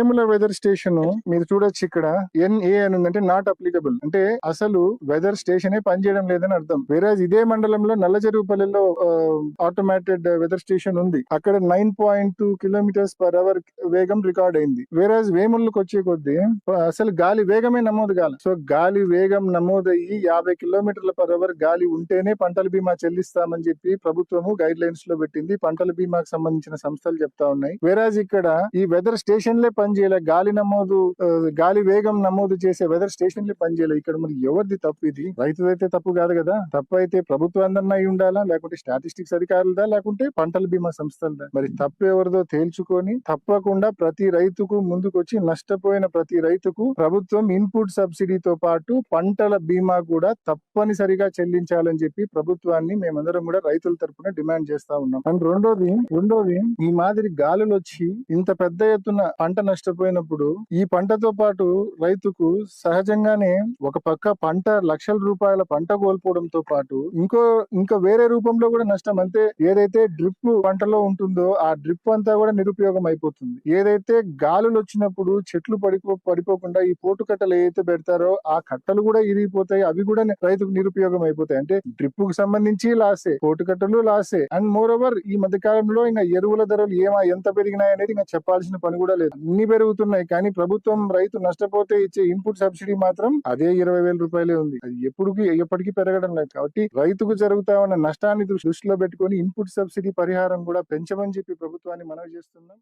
Vemula weather station మీరు చూడొచ్చు ఇక్కడ NA అని ఉందంటే నాట్ అప్లికబుల్, అంటే అసలు వెదర్ స్టేషన్ పనిచేయడం లేదని అర్థం. వేరే ఇదే మండలంలో నల్లచెరువుపల్లిలో ఆటోమేటెడ్ వెదర్ స్టేషన్ ఉంది. అక్కడ 9.2 km/h వేగం రికార్డ్ అయింది. వేరే వేములకు వచ్చే కొద్దీ అసలు గాలి వేగమే నమోదు కాదు. సో గాలి వేగం నమోదయ్యి 50 km/h గాలి ఉంటేనే పంటల బీమా చెల్లిస్తామని చెప్పి ప్రభుత్వము గైడ్ లైన్స్ లో పెట్టింది. పంటల బీమాకు సంబంధించిన సంస్థలు చెప్తా ఉన్నాయి. వేరాజ్ ఇక్కడ ఈ వెదర్ స్టేషన్లే పనిచేయలే, గాలి వేగం నమోదు చేసే వెదర్ స్టేషన్లే పనిచేయలే. ఇక్కడ మరి ఎవరిది తప్పు? ఇది రైతుదైతే తప్పు కాదు కదా. తప్పు అయితే ప్రభుత్వాన్ని అయి ఉండాలా, లేకుంటే స్టాటిస్టిక్స్ అధికారులదా, లేకుంటే పంటల బీమా సంస్థలదా? మరి తప్పు ఎవరిదో తేల్చుకొని తప్పకుండా ప్రతి రైతుకు ముందుకొచ్చి నష్టపోయిన ప్రతి రైతుకు ప్రభుత్వం ఇన్పుట్ సబ్సిడీతో పాటు పంటల బీమా కూడా తప్పనిసరిగా చెల్లించాలని చెప్పి ప్రభుత్వాన్ని మేమందరం కూడా రైతుల తరపున డిమాండ్ చేస్తా ఉన్నాం. అండ్ రెండోది ఈ మాదిరి గాలులు వచ్చి ఇంత పెద్ద ఎత్తున పంట నష్టపోయినప్పుడు ఈ పంటతో పాటు రైతుకు సహజంగానే ఒక పక్క పంట లక్షల రూపాయల పంట కోల్పోవడంతో పాటు ఇంకా వేరే రూపంలో కూడా నష్టం. అంతే, ఏదైతే డ్రిప్ పంటలో ఉంటుందో ఆ డ్రిప్ అంతా కూడా నిరుపయోగం అయిపోతుంది. ఏదైతే గాలులు వచ్చినప్పుడు చెట్లు పడిపోకుండా ఈ పోటు కట్టలు ఏదైతే పెడతారో ఆ కట్టలు కూడా ఇరిగిపోతాయి, అవి కూడా రైతుకు నిరుపయోగం అయిపోతాయి. అంటే డ్రిప్ కు సంబంధించి లాసే, పోటు కట్టలు లాసే. అండ్ మోర్ ఓవర్ ఈ మధ్య కాలంలో ఇంకా ఎరువుల ధరలు ఎంత పెరిగినాయి అనేది ఇంకా చెప్పాల్సిన పని కూడా లేదు. అన్ని పెరుగుతున్నాయి, కానీ ప్రభుత్వం రైతు నష్టపోతే ఇచ్చే ఇన్పుట్ సబ్సిడీ మాత్రం అదే 20,000 రూపాయలే ఉంది. అది ఎప్పటికీ పెరగడం లేదు. కాబట్టి రైతుకు జరుగుతా ఉన్న నష్టాన్ని దృష్టిలో పెట్టుకొని ఇన్పుట్ సబ్సిడీ పరిహారం కూడా పెంచమని చెప్పి ప్రభుత్వాన్ని మనవి చేస్తున్నాం.